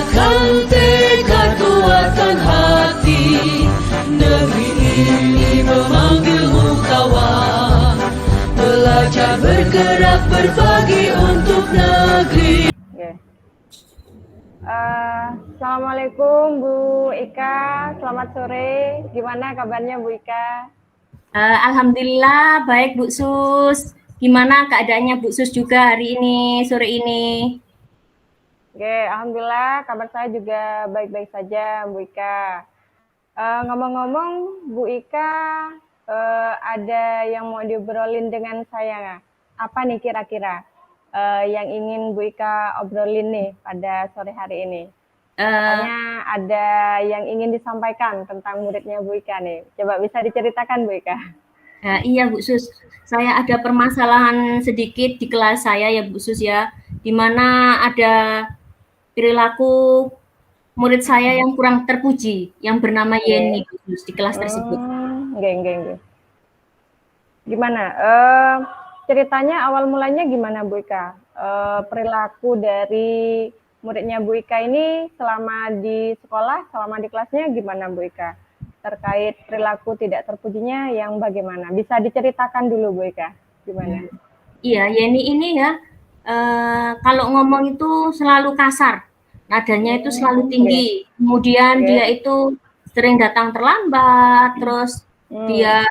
kuatkan tekad, kuatkan hati. Negeri ini memanggilmu kawan. Belajar bergerak berbagi untuk negeri. Assalamualaikum Bu Ika, selamat sore. Gimana kabarnya Bu Ika? Alhamdulillah baik Bu Sus. Gimana keadaannya Bu Sus juga hari ini, sore ini? Alhamdulillah kabar saya juga baik-baik saja Bu Ika. Ngomong-ngomong Bu Ika, ada yang mau diobrolin dengan saya nggak? Apa nih kira-kira yang ingin Bu Ika obrolin nih pada sore hari ini? Katanya ada yang ingin disampaikan tentang muridnya Bu Ika nih. Coba bisa diceritakan Bu Ika? Iya Bu Sus, saya ada permasalahan sedikit di kelas saya ya Bu Sus ya, di mana ada perilaku murid saya yang kurang terpuji, yang bernama Yeni Bu Sus di kelas tersebut. Gimana? Ceritanya awal mulanya gimana Bu Ika? Perilaku dari muridnya Bu Ika ini selama di sekolah, selama di kelasnya gimana Bu Ika? Terkait perilaku tidak terpujinya yang bagaimana? Bisa diceritakan dulu Bu Ika, gimana? Iya, Yeni ini ya, kalau ngomong itu selalu kasar, nadanya itu selalu tinggi, kemudian dia itu sering datang terlambat, terus dia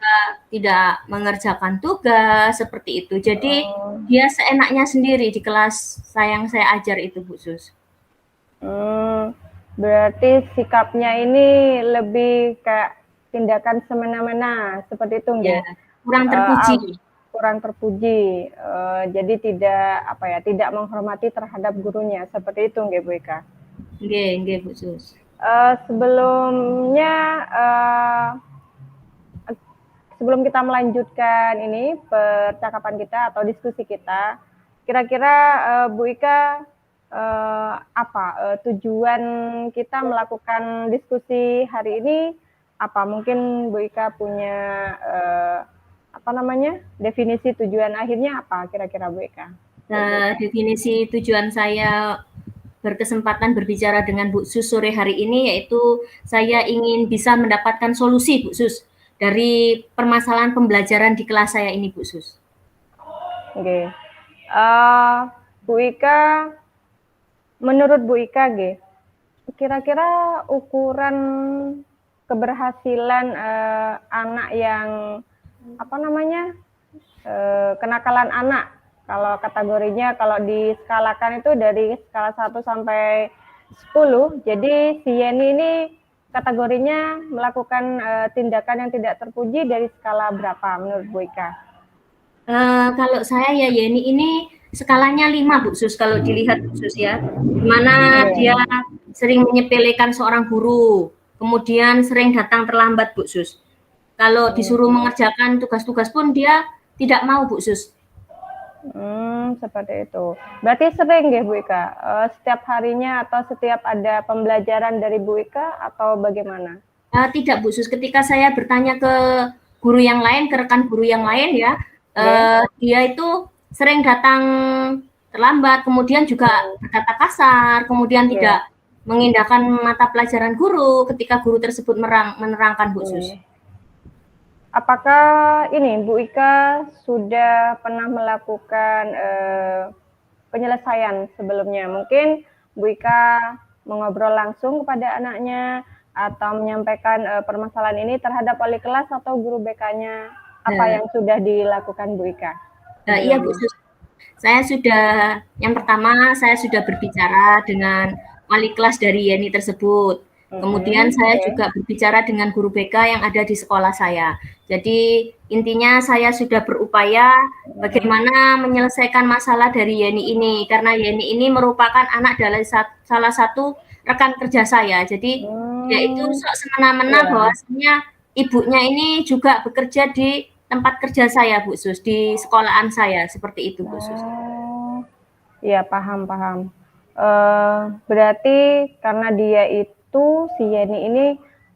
tidak mengerjakan tugas, seperti itu. Jadi dia seenaknya sendiri di kelas yang saya ajar itu Bu Sus. Berarti sikapnya ini lebih kayak tindakan semena-mena seperti itu nggih? Ya, kurang terpuji. Kurang terpuji. Jadi tidak menghormati terhadap gurunya seperti itu nggih Bu Ika? Nggih Bu Sus. Sebelum kita melanjutkan ini percakapan kita atau diskusi kita, kira-kira Bu Ika tujuan kita melakukan diskusi hari ini apa? Mungkin Bu Ika punya definisi tujuan akhirnya apa kira-kira Bu Ika? Definisi tujuan saya berkesempatan berbicara dengan Bu Sus sore hari ini yaitu saya ingin bisa mendapatkan solusi Bu Sus dari permasalahan pembelajaran di kelas saya ini Bu Sus. Oke. Bu Ika, menurut Bu Ika kira-kira ukuran keberhasilan anak yang kenakalan anak, kalau kategorinya kalau diskalakan itu dari skala 1 sampai 10, jadi si Yeni ini kategorinya melakukan tindakan yang tidak terpuji dari skala berapa menurut Bu Ika? Kalau saya ya Yeni ini skalanya 5 Bu Sus kalau dilihat Bu Sus ya, di mana dia sering menyepelekan seorang guru, kemudian sering datang terlambat Bu Sus. Kalau disuruh mengerjakan tugas-tugas pun dia tidak mau Bu Sus. Seperti itu. Berarti sering ya Bu Ika? Setiap harinya atau setiap ada pembelajaran dari Bu Ika atau bagaimana? Tidak Bu Sus, ketika saya bertanya ke guru yang lain, ke rekan guru yang lain ya, dia itu sering datang terlambat, kemudian juga berkata kasar, kemudian tidak mengindahkan mata pelajaran guru ketika guru tersebut menerangkan Bu Sus. Apakah ini Bu Ika sudah pernah melakukan penyelesaian sebelumnya? Mungkin Bu Ika mengobrol langsung kepada anaknya atau menyampaikan permasalahan ini terhadap wali kelas atau guru BK-nya? Apa yang sudah dilakukan Bu Ika? Iya Bu Sus, yang pertama saya sudah berbicara dengan wali kelas dari Yeni tersebut. Kemudian saya juga berbicara dengan guru BK yang ada di sekolah saya. Jadi intinya saya sudah berupaya bagaimana menyelesaikan masalah dari Yeni ini, karena Yeni ini merupakan anak dari salah satu rekan kerja saya. Jadi dia itu sok semena-mena bahwasanya ibunya ini juga bekerja di tempat kerja saya Bu Sus, di sekolahan saya, seperti itu Bu Sus. Iya, paham. Berarti karena dia itu si Yeni ini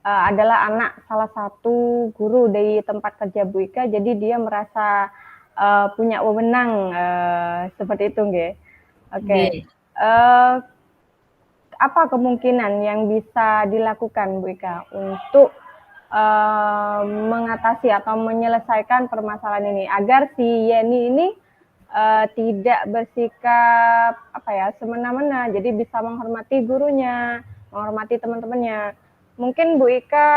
adalah anak salah satu guru dari tempat kerja Bu Ika, jadi dia merasa punya wewenang seperti itu nggih. Oke. apa kemungkinan yang bisa dilakukan Bu Ika untuk mengatasi atau menyelesaikan permasalahan ini agar si Yeni ini tidak bersikap apa ya semena-mena, jadi bisa menghormati gurunya, menghormati teman-temannya. Mungkin Bu Ika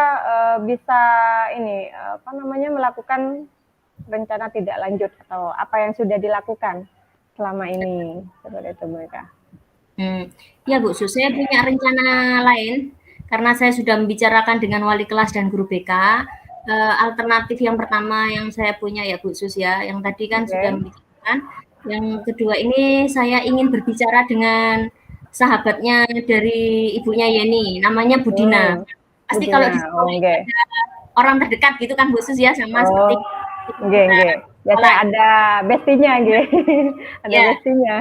bisa ini apa namanya melakukan rencana tidak lanjut atau apa yang sudah dilakukan selama ini seperti itu Bu Ika. Ya Bu Sus, saya punya rencana lain karena saya sudah membicarakan dengan wali kelas dan guru BK. Alternatif yang pertama yang saya punya ya Bu Sus ya, yang tadi kan sudah membicarakan. Yang kedua ini saya ingin berbicara dengan sahabatnya dari ibunya Yeni, namanya Budina. Pasti kalau di sekolah ada orang terdekat gitu kan Bu Sus ya, sama seperti biasa ada bestinya gitu. Ada ya, bestinya.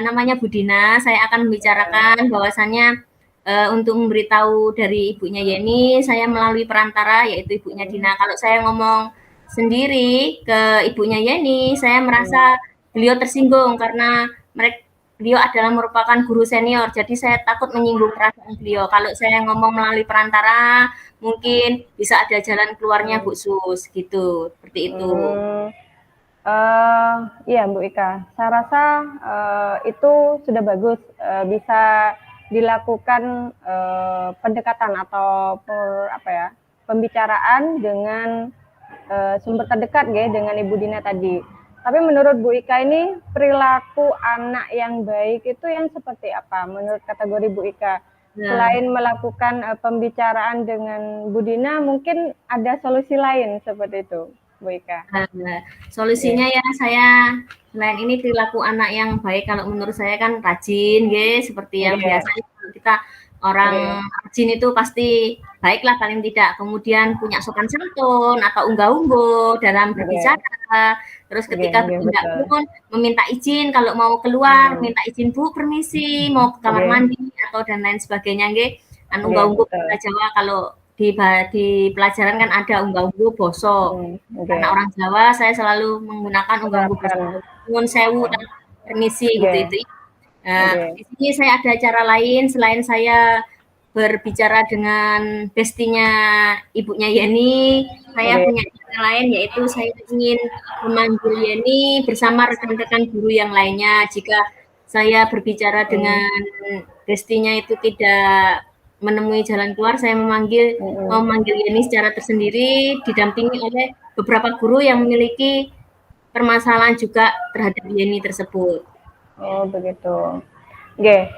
Namanya Budina, saya akan membicarakan bahwasannya untuk memberitahu dari ibunya Yeni, saya melalui perantara yaitu ibunya Dina. Kalau saya ngomong sendiri ke ibunya Yeni, saya merasa beliau tersinggung karena beliau adalah merupakan guru senior, jadi saya takut menyinggung perasaan beliau. Kalau saya ngomong melalui perantara, mungkin bisa ada jalan keluarnya Bu Sus, gitu, seperti itu. Iya Bu Ika, saya rasa itu sudah bagus, bisa dilakukan pendekatan atau pembicaraan dengan sumber terdekat ya, dengan Ibu Dina tadi. Tapi menurut Bu Ika ini perilaku anak yang baik itu yang seperti apa menurut kategori Bu Ika? Selain melakukan pembicaraan dengan Bu Dina, mungkin ada solusi lain seperti itu Bu Ika. Solusinya ya saya selain ini perilaku anak yang baik, kalau menurut saya kan rajin, seperti yang biasanya kita orang rajin itu pasti baiklah paling tidak. Kemudian punya sopan santun atau unggah-ungguh dalam berbicara. Terus ketika bertindak pun meminta izin kalau mau keluar, minta izin Bu, permisi, mau ke kamar mandi atau dan lain sebagainya, unggah-ungguh bahasa Jawa. Kalau di pelajaran kan ada unggah-ungguh bosok. Karena orang Jawa saya selalu menggunakan unggah-ungguh bosok. Nyuwun sewu dan permisi gitu. Nah, di sini saya ada cara lain selain saya berbicara dengan bestinya ibunya Yeni. Saya punya cara lain yaitu saya ingin memanggil Yeni bersama rekan-rekan guru yang lainnya. Jika saya berbicara dengan bestinya itu tidak menemui jalan keluar, saya memanggil Yeni secara tersendiri didampingi oleh beberapa guru yang memiliki permasalahan juga terhadap Yeni tersebut. Oh begitu. Oke,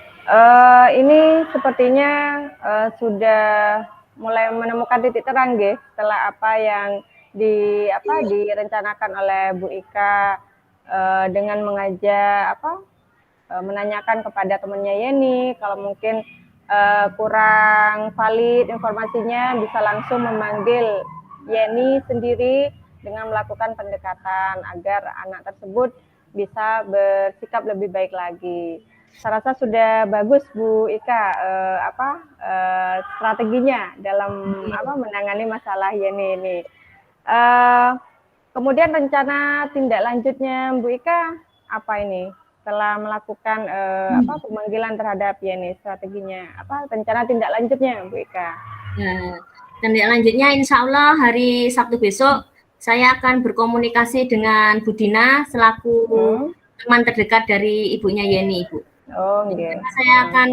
ini sepertinya sudah mulai menemukan titik terang, setelah apa yang direncanakan oleh Bu Ika dengan mengajak menanyakan kepada temannya Yeni kalau mungkin kurang valid informasinya, bisa langsung memanggil Yeni sendiri dengan melakukan pendekatan agar anak tersebut bisa bersikap lebih baik lagi. Saya rasa sudah bagus Bu Ika strateginya dalam menangani masalah Yeni ini. Kemudian rencana tindak lanjutnya Bu Ika apa ini? Setelah melakukan pemanggilan terhadap Yeni, strateginya rencana tindak lanjutnya Bu Ika? Tindak lanjutnya insya Allah hari Sabtu besok saya akan berkomunikasi dengan Budina selaku teman terdekat dari ibunya Yeni, Ibu. Saya akan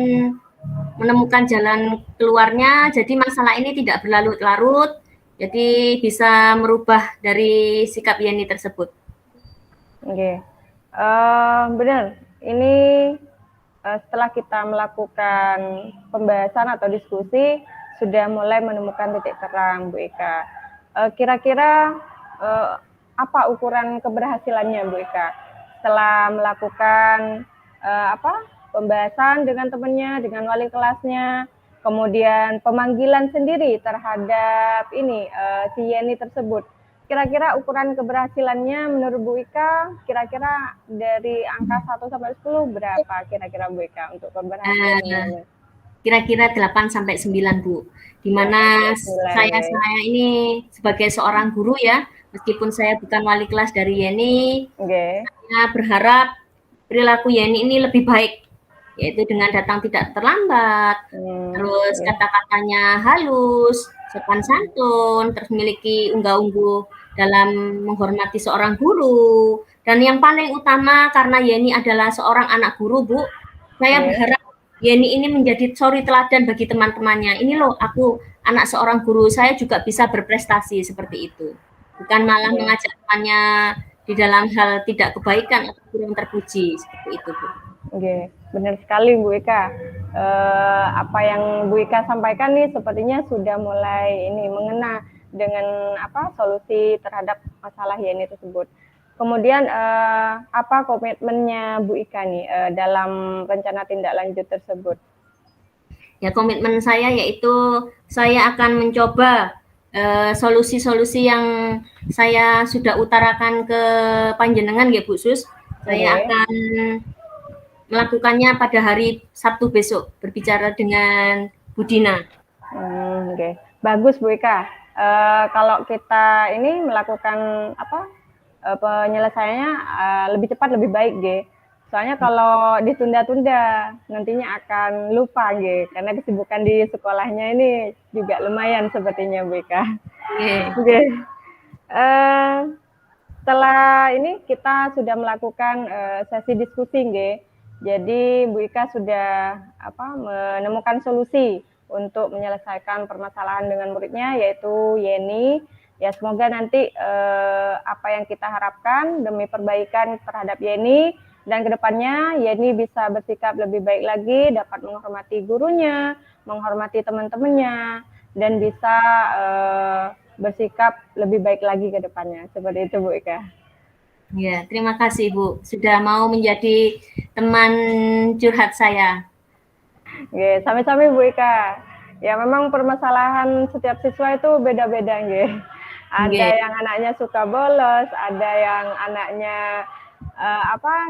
menemukan jalan keluarnya, jadi masalah ini tidak berlarut-larut, jadi bisa merubah dari sikap Yeni tersebut. Benar, ini setelah kita melakukan pembahasan atau diskusi, sudah mulai menemukan titik terang Bu Ika. Kira-kira apa ukuran keberhasilannya Bu Ika setelah melakukan pembahasan dengan temannya, dengan wali kelasnya, kemudian pemanggilan sendiri terhadap si Yeni tersebut. Kira-kira ukuran keberhasilannya menurut Bu Ika kira-kira dari angka 1 sampai 10 berapa kira-kira Bu Ika untuk keberhasilannya? Kira-kira 8 sampai 9 Bu. Di mana saya ini sebagai seorang guru ya, meskipun saya bukan wali kelas dari Yeni, saya berharap perilaku Yeni ini lebih baik yaitu dengan datang tidak terlambat, terus kata-katanya halus, sopan santun, terus memiliki unggah-ungguh dalam menghormati seorang guru. Dan yang paling utama karena Yeni adalah seorang anak guru, Bu, saya berharap Yeni ini menjadi suri teladan bagi teman-temannya. Ini loh, aku anak seorang guru, saya juga bisa berprestasi seperti itu. Bukan malah mengajak temannya di dalam hal tidak kebaikan atau kurang terpuji, seperti itu, Bu. Oke, benar sekali Bu Ika. Apa yang Bu Ika sampaikan nih sepertinya sudah mulai ini mengena dengan solusi terhadap masalah Yeni tersebut. Kemudian apa komitmennya Bu Ika nih dalam rencana tindak lanjut tersebut? Ya, komitmen saya yaitu saya akan mencoba solusi-solusi yang saya sudah utarakan ke panjenengan ya Bu Sus. Saya akan melakukannya pada hari Sabtu besok, berbicara dengan Bu Dina. Oke. Bagus Bu Ika. Kalau kita ini melakukan penyelesaiannya lebih cepat lebih baik G. Soalnya kalau ditunda-tunda nantinya akan lupa G, karena kesibukan di sekolahnya ini juga lumayan sepertinya Bu Ika. Oke. Setelah ini kita sudah melakukan sesi diskusi G. Jadi Bu Ika sudah menemukan solusi untuk menyelesaikan permasalahan dengan muridnya yaitu Yeni. Ya semoga nanti apa yang kita harapkan demi perbaikan terhadap Yeni dan kedepannya Yeni bisa bersikap lebih baik lagi, dapat menghormati gurunya, menghormati teman-temannya, dan bisa bersikap lebih baik lagi ke depannya. Seperti itu Bu Ika. Ya, terima kasih Bu sudah mau menjadi teman curhat saya. Oke, sami-sami Bu Ika. Ya memang permasalahan setiap siswa itu beda-beda nggih. Ada yang anaknya suka bolos, ada yang anaknya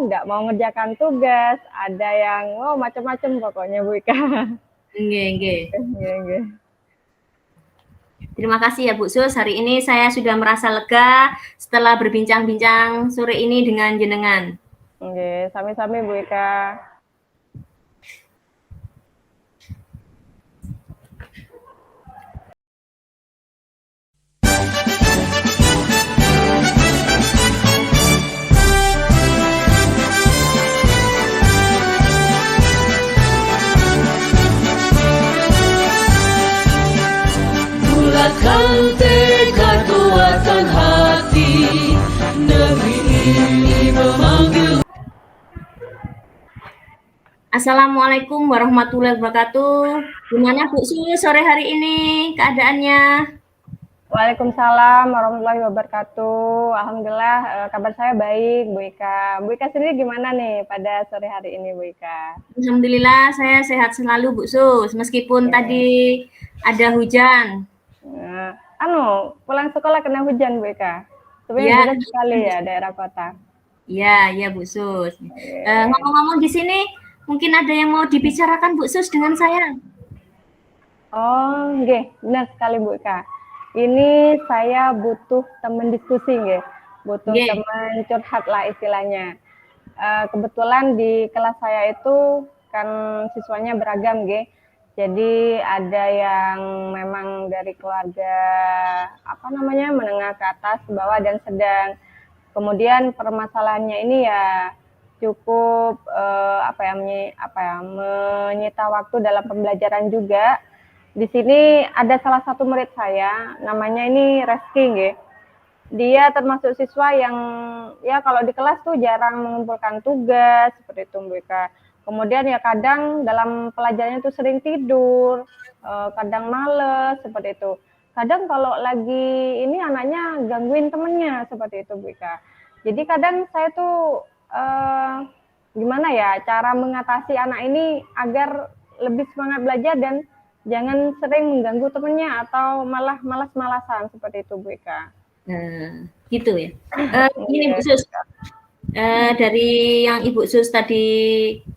nggak mau ngerjakan tugas, ada yang macam-macam pokoknya Bu Ika. Nggih. Terima kasih ya Bu Sus. Hari ini saya sudah merasa lega setelah berbincang-bincang sore ini dengan jenengan. Nggih, sami-sami Bu Ika. Bulatkan tekad kuatkan hati, negeri ini memanggil. Assalamualaikum warahmatullahi wabarakatuh. Gimana Bu Sus sore hari ini keadaannya? Waalaikumsalam warahmatullahi wabarakatuh. Alhamdulillah kabar saya baik Bu Ika. Bu Ika sendiri gimana nih pada sore hari ini Bu Ika? Alhamdulillah saya sehat selalu Bu Sus, meskipun tadi ada hujan. Pulang sekolah kena hujan Bu Ika. Sebenarnya deras sekali ya daerah kota. Iya Bu Sus. Ngomong-ngomong di sini, mungkin ada yang mau dibicarakan Bu Sus dengan saya? Oh, nggih, benar sekali Bu Ika. Ini saya butuh teman diskusi nggih. Butuh teman curhat lah istilahnya. Kebetulan di kelas saya itu kan siswanya beragam nggih. Jadi ada yang memang dari keluarga menengah ke atas, bawah dan sedang. Kemudian permasalahannya ini ya cukup menyita waktu dalam pembelajaran juga. Di sini ada salah satu murid saya, namanya ini Reski nggih. Dia termasuk siswa yang ya kalau di kelas tuh jarang mengumpulkan tugas seperti itu Bu Ika. Kemudian ya kadang dalam pelajarannya tuh sering tidur, kadang males seperti itu. Kadang kalau lagi ini anaknya gangguin temennya seperti itu Bu Ika. Jadi kadang saya tuh gimana ya cara mengatasi anak ini agar lebih semangat belajar dan jangan sering mengganggu temennya atau malah malas-malasan seperti itu Bu Ika. Gitu ya. Ini Bu Sus, dari yang Ibu Sus tadi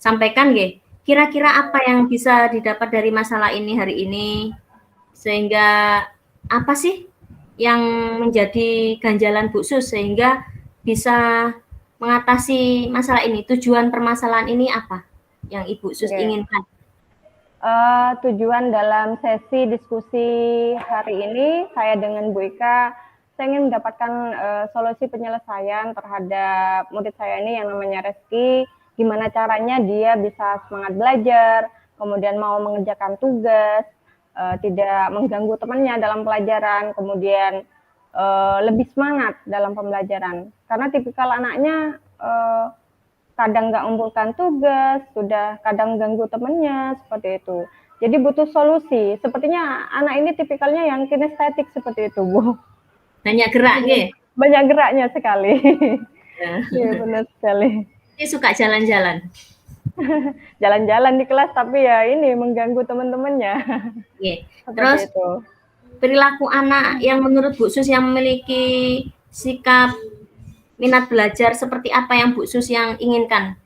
sampaikan nggih, kira-kira apa yang bisa didapat dari masalah ini hari ini, sehingga apa sih yang menjadi ganjalan Bu Sus sehingga bisa mengatasi masalah ini? Tujuan permasalahan ini apa? yang Ibu Sus Oke. inginkan? Tujuan dalam sesi diskusi hari ini saya dengan Bu Ika, saya ingin mendapatkan solusi penyelesaian terhadap murid saya ini yang namanya Reski. Gimana caranya dia bisa semangat belajar, kemudian mau mengerjakan tugas, tidak mengganggu temannya dalam pelajaran, kemudian lebih semangat dalam pembelajaran. Karena tipikal anaknya kadang nggak mengumpulkan tugas, sudah kadang ganggu temannya, seperti itu. Jadi butuh solusi. Sepertinya anak ini tipikalnya yang kinestetik seperti itu, Bu. Banyak gerak, nggih? Banyak geraknya sekali. Ya. Iya, benar sekali. Ini suka jalan-jalan. Jalan-jalan di kelas, tapi ya ini mengganggu teman-temannya. Oke. Seperti Terus itu. perilaku anak yang menurut Bu Sus yang memiliki sikap minat belajar seperti apa yang Bu Sus yang inginkan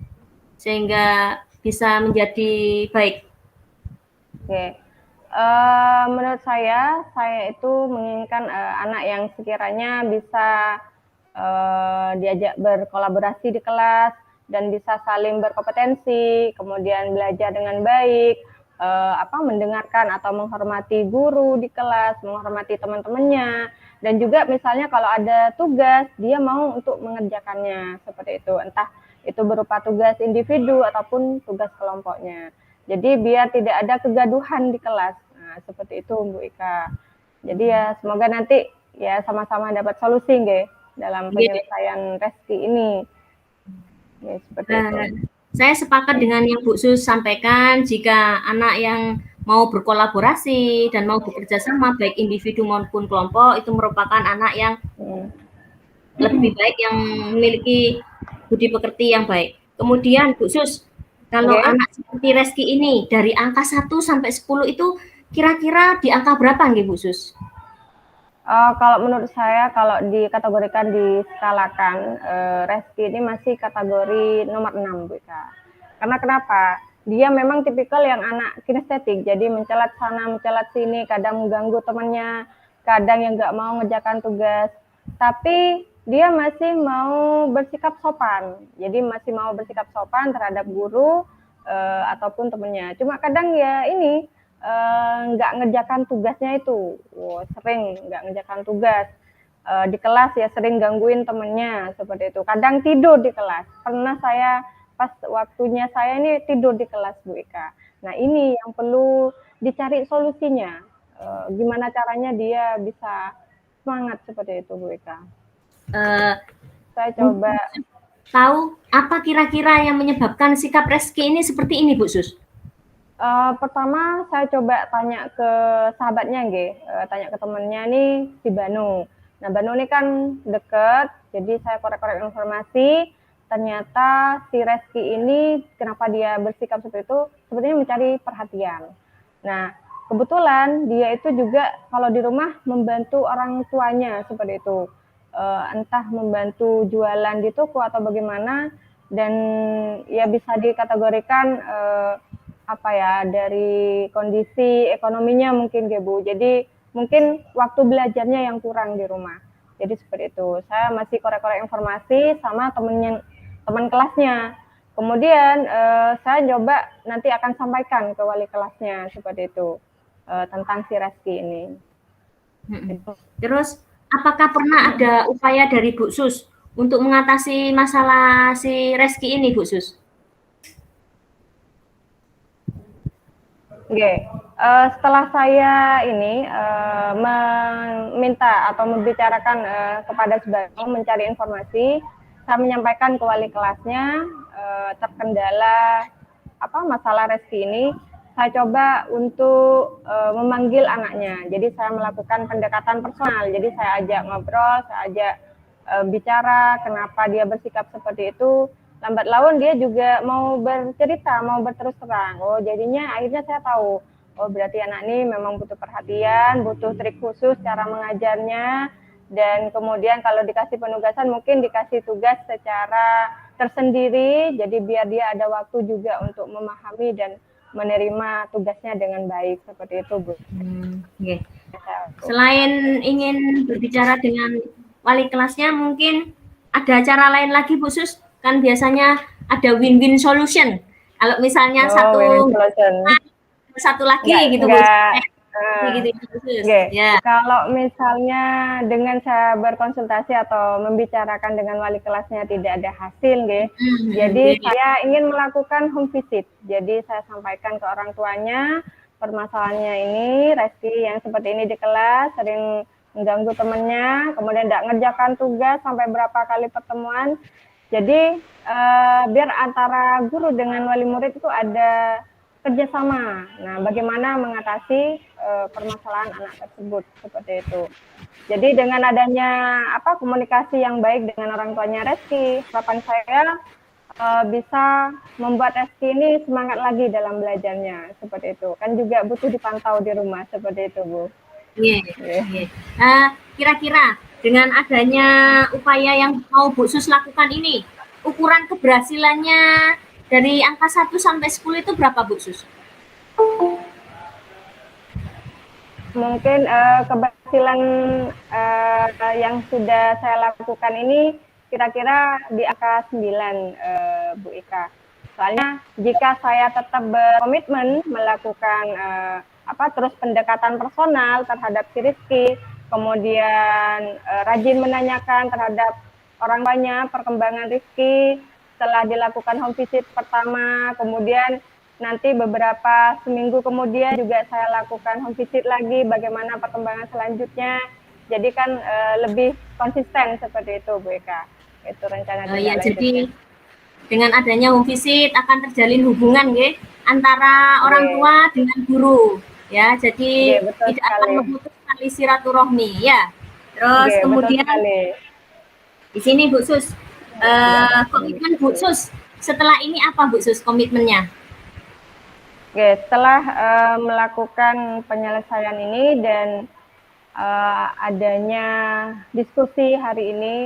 sehingga bisa menjadi baik? Oke. Menurut saya itu menginginkan anak yang sekiranya bisa diajak berkolaborasi di kelas dan bisa saling berkompetensi, kemudian belajar dengan baik, mendengarkan atau menghormati guru di kelas, menghormati teman-temannya, dan juga misalnya kalau ada tugas dia mau untuk mengerjakannya seperti itu, entah itu berupa tugas individu ataupun tugas kelompoknya. Jadi biar tidak ada kegaduhan di kelas. Nah, seperti itu Bu Ika. Jadi ya semoga nanti ya sama-sama dapat solusi nggih dalam penyelesaian Reski ini. Ya, seperti itu. Saya sepakat dengan yang Bu Sus sampaikan, jika anak yang mau berkolaborasi dan mau bekerja sama baik individu maupun kelompok itu merupakan anak yang lebih baik, yang memiliki budi pekerti yang baik. Kemudian Bu Sus, kalau anak seperti Reski ini dari angka 1 sampai 10 itu kira-kira di angka berapa nggih Bu Sus? Kalau menurut saya kalau dikategorikan, diskalakan, Reski ini masih kategori nomor 6 Bu Ika. Karena kenapa? Dia memang tipikal yang anak kinestetik, jadi mencelat sana, mencelat sini, kadang mengganggu temannya, kadang yang nggak mau ngerjakan tugas. Tapi dia masih mau bersikap sopan, jadi masih mau bersikap sopan terhadap guru ataupun temannya. Cuma kadang ya ini nggak ngerjakan tugasnya itu, sering nggak ngerjakan tugas. Di kelas ya sering gangguin temennya seperti itu. Kadang tidur di kelas. Pernah saya pas waktunya saya ini tidur di kelas Bu Ika. Nah ini yang perlu dicari solusinya. Gimana caranya dia bisa semangat seperti itu Bu Ika. Saya coba tahu apa kira-kira yang menyebabkan sikap Reski ini seperti ini Bu Sus? Pertama saya coba tanya ke sahabatnya nggih, tanya ke temennya nih si Banu. Nah Banu ini kan deket, jadi saya korek-korek informasi, ternyata si Reski ini kenapa dia bersikap seperti itu, sepertinya mencari perhatian. Nah kebetulan dia itu juga kalau di rumah membantu orang tuanya seperti itu, entah membantu jualan di toko atau bagaimana, dan ya bisa dikategorikan dari kondisi ekonominya mungkin Bu. Jadi mungkin waktu belajarnya yang kurang di rumah. Jadi seperti itu. Saya masih korek-korek informasi sama teman kelasnya. Kemudian saya coba nanti akan sampaikan ke wali kelasnya seperti itu tentang si Reski ini. Terus apakah pernah ada upaya dari Bu Sus untuk mengatasi masalah si Reski ini Bu Sus? Oke, setelah saya ini meminta atau membicarakan kepada Subanu, mencari informasi, saya menyampaikan ke wali kelasnya terkendala masalah Reski ini. Saya coba untuk memanggil anaknya. Jadi saya melakukan pendekatan personal. Jadi saya ajak ngobrol, saya ajak bicara kenapa dia bersikap seperti itu. Lambat laun dia juga mau bercerita, mau berterus terang. Oh, jadinya akhirnya saya tahu, oh berarti anak ini memang butuh perhatian, butuh trik khusus cara mengajarnya, dan kemudian kalau dikasih penugasan mungkin dikasih tugas secara tersendiri, jadi biar dia ada waktu juga untuk memahami dan menerima tugasnya dengan baik, seperti itu Bu. Okay. Selain ingin berbicara dengan wali kelasnya, mungkin ada cara lain lagi Bu Sus? Kan biasanya ada win-win solution Kalau misalnya win-win solution. satu lagi gitu Bu. Gitu, ya. Kalau misalnya dengan saya berkonsultasi atau membicarakan dengan wali kelasnya tidak ada hasil, jadi saya ingin melakukan home visit. Jadi saya sampaikan ke orang tuanya permasalahannya ini, Reski yang seperti ini di kelas, sering mengganggu temannya, kemudian tidak ngerjakan tugas sampai berapa kali pertemuan. Jadi biar antara guru dengan wali murid itu ada kerjasama. Nah, bagaimana mengatasi permasalahan anak tersebut seperti itu. Jadi dengan adanya komunikasi yang baik dengan orang tuanya Reski, harapan saya bisa membuat Reski ini semangat lagi dalam belajarnya seperti itu. Kan juga butuh dipantau di rumah seperti itu, Bu. Kira-kira dengan adanya upaya yang mau Bu Sus lakukan ini, ukuran keberhasilannya dari angka 1 sampai 10 itu berapa, Bu Sus? Mungkin keberhasilan yang sudah saya lakukan ini kira-kira di angka 9, Bu Ika. Soalnya jika saya tetap berkomitmen melakukan terus pendekatan personal terhadap si Rizky, kemudian rajin menanyakan terhadap orang banyak perkembangan Rizky, setelah dilakukan home visit pertama, kemudian nanti beberapa seminggu kemudian juga saya lakukan home visit lagi, bagaimana perkembangan selanjutnya. Jadi kan lebih konsisten seperti itu, Bu Eka. Itu rencana. Jadi dengan adanya home visit akan terjalin hubungan antara orang tua dengan guru, ya. Jadi tidak akan memutus tali silaturahmi, ya. Terus kemudian di sini Bu Sus. Komitmen Bu Sus setelah ini apa, Bu Sus, komitmennya? Setelah melakukan penyelesaian ini dan adanya diskusi hari ini,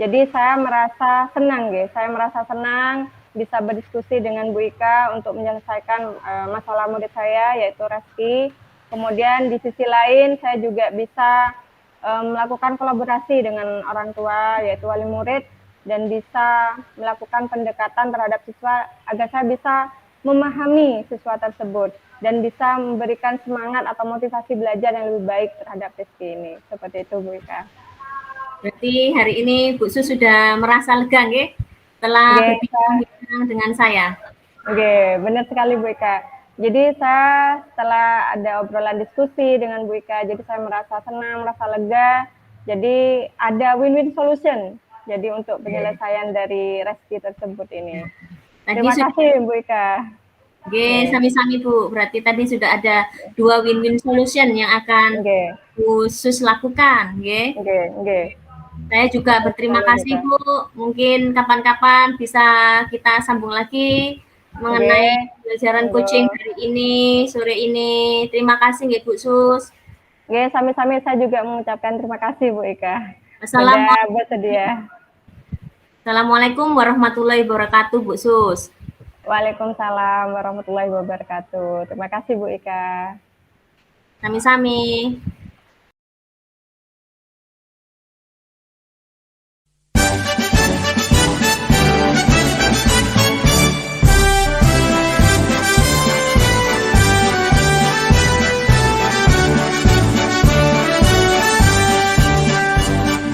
jadi saya merasa senang, saya merasa senang bisa berdiskusi dengan Bu Ika untuk menyelesaikan masalah murid saya, yaitu Reski. Kemudian di sisi lain saya juga bisa melakukan kolaborasi dengan orang tua, yaitu wali murid, dan bisa melakukan pendekatan terhadap siswa agar saya bisa memahami siswa tersebut dan bisa memberikan semangat atau motivasi belajar yang lebih baik terhadap Rizky ini. Seperti itu, Bu Ika. Berarti hari ini Bu Sus sudah merasa lega, setelah berbincang dengan saya. Benar sekali, Bu Ika. Jadi saya setelah ada obrolan diskusi dengan Bu Ika, jadi saya merasa senang, merasa lega. Jadi ada win-win solution. Jadi untuk penyelesaian dari Reski tersebut ini. Terima kasih, Bu Ika. Sami-sami, Bu. Berarti tadi sudah ada 2 win-win solution yang akan Bu Sus lakukan. Saya juga berterima kasih, Bu. Mungkin kapan-kapan bisa kita sambung lagi mengenai pelajaran coaching hari ini, sore ini. Terima kasih, Bu Sus. Sami-sami, saya juga mengucapkan terima kasih, Bu Ika. Assalamualaikum warahmatullahi wabarakatuh, Bu Sus. Waalaikumsalam warahmatullahi wabarakatuh. Terima kasih, Bu Ika. Sami-sami.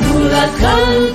Bulatkan